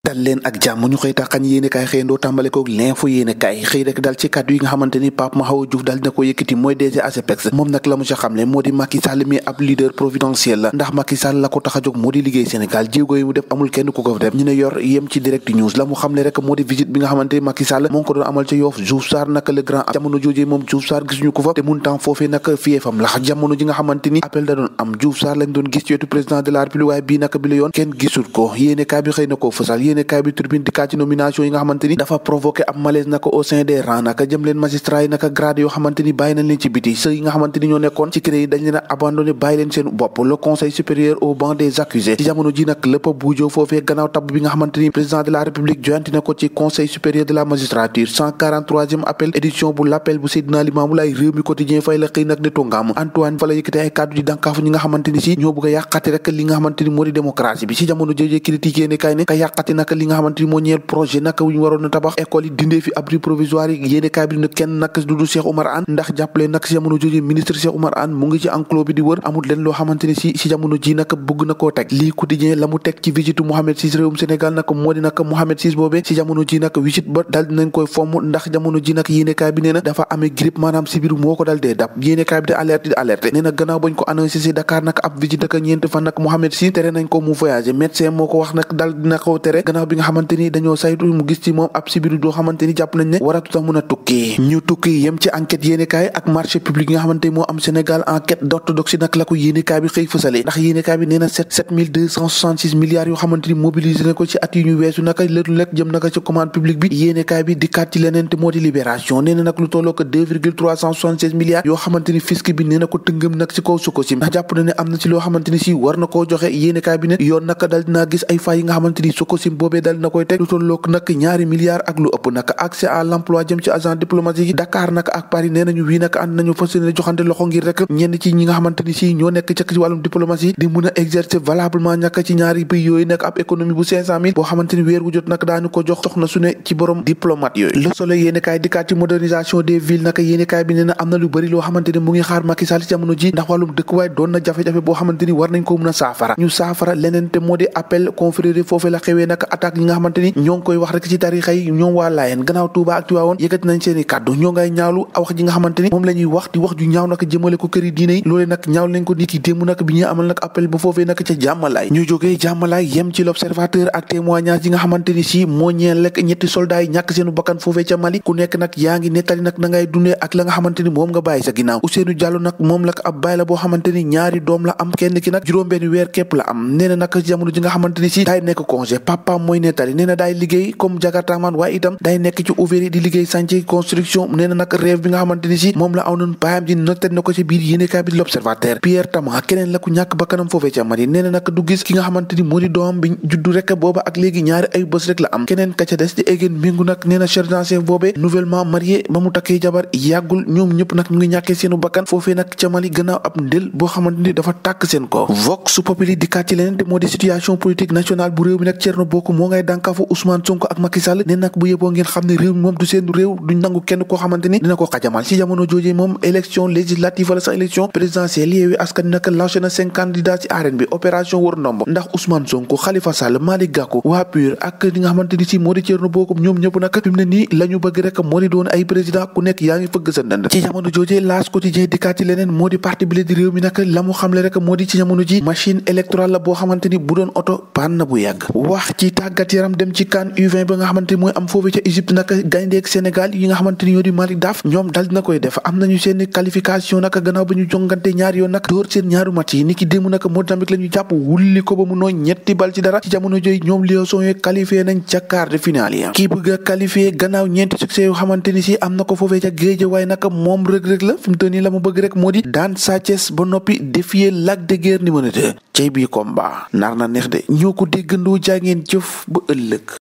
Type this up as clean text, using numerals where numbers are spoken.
dal leen ak jàmm ñu xëy taxañ yéene kaay xëyandoo tàmbale ko l'info yéene kaay xëy rek dal ci kàddu yi nga xamante ni Pape Mahawa Diouf dal dina ko yëkkati mooy DG ASEPEX moom nag la mu ca xamle moo di Macky Sall mi ab leader providentiel la ndax Macky Sall la ko tax a jóg moo di liggéey Sénégal jéego yi mu def amul kenn ku ko def ñu ne yor yem ci direct news la mu xamle rek moo di visite bi nga xamante ni Macky Sall moo ngi ko doon amal ca Yoff Diouf Sarr naka le grand jamono joojee moom Diouf Sarr gisuñu ko fa te mun temps foofee nag fiefam la jamono ji nga xamante ni appel da doon am Diouf Sarr lañ doon gis ci wetu président de la République waaye bii naka bi la yoon kenn gisul ko yéene kaay bi xëy na koo fësal yéene kaay bi turbine ci nomination yi nga xamante ni dafa provoqué ab malaise naka au sein des rangs naka jëm leen magistrat yi naka grade yoo xamante ni bàyyi nañ leen ci biti ceux yi nga xamante ni ñoo nekkoon ci CREI yi dañ leen a abandonné bàyyi leen seen bopp le conseil supérieur au banc des accusés ci jamono ji nag lépp buujoo foofee gannaaw tabb bi nga xamante ni président de la république joyanti na ko ci conseil supérieur de la magistrature 143e appel édition bu l'appel bu Seydina Limamou Laye réew mi quotidien fay la xëy nag ne tongaamu Antoine fa la yëkkate ay kàddu di dànkaafu ñi nga xamante ni si ñoo bëgg a yàqati rek li nga xamante ni moo di démocratie bi ci jamono jooju critiqué ne kay ne ka yàqati nag li nga xamante ni moo ñeel projet nag wu ñu waroon a tabax école yi dindee fi abri provisoire yi yéene kaay bi ne kenn nag dudu Cheikh Oumar Anne ndax jàppale nag si jamono jooju ministre Cheikh Oumar Anne mu ngi ci enclos bi di wër amul leen loo xamante ni si jamono ji nag bëgg na koo teg lii quotidien la mu teg ci visite Mohamed VI réewum Sénégal nag moo di nag Mohamed VI boobee si jamono ji nag visite ba dal dinañ koy fomm ndax jamono ji nag yéene kaay bi nee na dafa amee grippe maanaam sibiru moo ko dal dee dab yéene kaay bi di alerte nee na gannaaw bañ ko annoncé si Dakar nag ab visite ak ñeent fan nag Mohamed VI tere nañ ko mu voyager médecin moo ko wax nag dal dina ko tere gannaaw bi nga xamante ni dañoo saytu mu gis ci moom ab sibiru doo xamante ni jàpp nañ ne waratu tax mën a tukki ñu tukki yem ci enquête yéenekaay ak marché public yi nga xamante moo am Sénégal enquête d'orthodoxie nag la ko yéenekaay bi xëy fësale ndax yéenekaay bi nee na 7266 milliards yoo xamante ni mobilisé na ko ci at yi ñu weesu naka létu lekk jëm naka ci commande publique bi yéenekaay bi dikkaat ci leneen te moo di libération nee na nag lu tolloo ko 2,376 milliards yoo xamante ni fisc bi nee na ko tëngëm nag ci kaw Sococim ndax jàpp na ne am na ci loo xamante ni si war na koo joxe yéenekaay bi ne yoon naka dal dinaa gis ay fay yi nga xamante ni Sococim boobee dal dina koy teg lu tolloo nag ñaari milliards ak lu ëpp nag accès à l'emploi jëm ci agent diplomatique yi Dakar nag ak Paris nee nañu wii nag ànd nañu fas yéene joxante loxo ngir rek ñenn ci ñi nga xamante ni si ñoo nekk ci wàllum diplomatie di mun a exercer valablement ñàkk ci ñaari pays yooyu nekk ab économie bu 500 000 boo xamante ni weer gu jot nag daanu ko jox soxna su ne ci borom diplomate yooyu Le Soleil yéene kaay dikkaat ci modernisation des villes nag yéene kaay bi nee na am na lu bëri loo xamante ni mu ngi xaar Macky Sall ci jamono ji ndax wàllum dëkkuwaay doon na jafe-jafe boo xamante ni war nañ ko mun a saafara ñu saafara leneen te moo di appel confrérie foofee la xewee nag attaque yi nga xamante ni ñoo ngi koy wax rek ci tarixa yi ñoom waa Laayeen gannaaw Touba ak Tiwaawoon yëkkati nañ seeni kàddu ñoo ngay ñaawlu wax ji nga xamante ni moom la ñuy wax di wax ju ñaaw nag jëmale ko këri diine yi loolee nag ñaaw lañ ko nit yi démb nag bi ñuy amal nag appel ba foofee nag ca jàmmalaay ñu jógee jàmmalaay yem ci l'observateur ak témoignage yi nga xamante ni si moo ñeel lekk ñetti soldats yi ñàkk seenu bakkan foofee ca Mali ku nekk nag yaa ngi nettali nag na ngay dundee ak la nga xamante ni moom nga bàyyi sa ginnaaw Ousseynou Diallo nag moom la ab baay la boo xamante ni ñaari doom la am kenn ki nag juróom-benn weer képp la am nee na nag jamono ji nga xamante ni si daay nekk congé papa mooy nettali nee na daay liggéey comme jakartaman waaye itam day nekk ci ouvrier di liggéey chantier construction nee na nag rêve bi nga xamante ni si moom la aw noonu baayam ji noté na ko ci biir yéenekaay bi di l'Observateur Pierre Tama keneen la ku ñàkk bakkanam foofee ca Mali nee na nag du gis ki nga xamante ni moo di doom bi juddu rek booba ak léegi ñaari ay bés rek la am keneen ka ca des di Egen Mingu nag nee na sergent chef boobee nouvellement marié ba mu takkee jabar yàggul ñoom ñëpp nag ñu ngi ñàkkee seenu bakkan foofee nag ca Mali gannaaw ab ndel boo xamante ni dafa tàkk seen ko Vox Populi dikkaat ci leneen te moo di situation politique nationale bu réew mi nag Thierno Bocoum moo ngay dànkaafu Ousmane Sonko ak Macky Sall nee nag bu yeboo ngeen xam ne réew mi moom du seen réew duñ nangu kenn koo xamante ni dina ko xajamal ci jamono joojee moom élection législative wala sax élection présidentielle Yewwi Askan Wi nag lancé na 5 candidats ci arène bi opération wër ndombo ndax Ousmane Sonko Khalifa Sall Malick Gakou waa PUR ak li nga xamante ni si moo di Thierno Bocoum ñoom ñëpp nag fi mu ne nii la ñu bëgg rek moo di doon ay président ku nekk yaa ngi fëgg sa ndënd ci jamono joojee L'As Quotidien dikkaat ci leneen moo di parti bi di réew mi nag la mu xamle rek moo di ci jamono ji machine électorale la boo xamante ni bu doon oto panne na bu yàgg wax ci tàggat yaram dem ci CAN U20 ba nga xamante ni mooy am foofu ca Égypte nag gayndeek Sénégal yi nga xamante ni ñoo di Malick Daaf ñoom dal dina koy def am nañu seen qualification nag gannaaw ba ñu jongante ñaari yoon nag dóor seen ñaaru match yi ni ki démb nag Mozambique la ñu jàpp wulli ko ba mu nooy ñetti bal ci dara ci jamono jooy ñoom Lions yi qualifié nañ ca quart de finale yi kii bëgg a qualifié gannaaw ñeenti succès yoo xamante ni si am na ko foofee ca Guédiawaye nag moom rëg-rëg la fi mu toll nii la mu bëgg rek moo di daan Sa Thiès ba noppi défier Lac de Guiers numéro 2 cey bii combat nar na neex de ñoo ko déggandoo jaa ngeen jëf ba ëllëg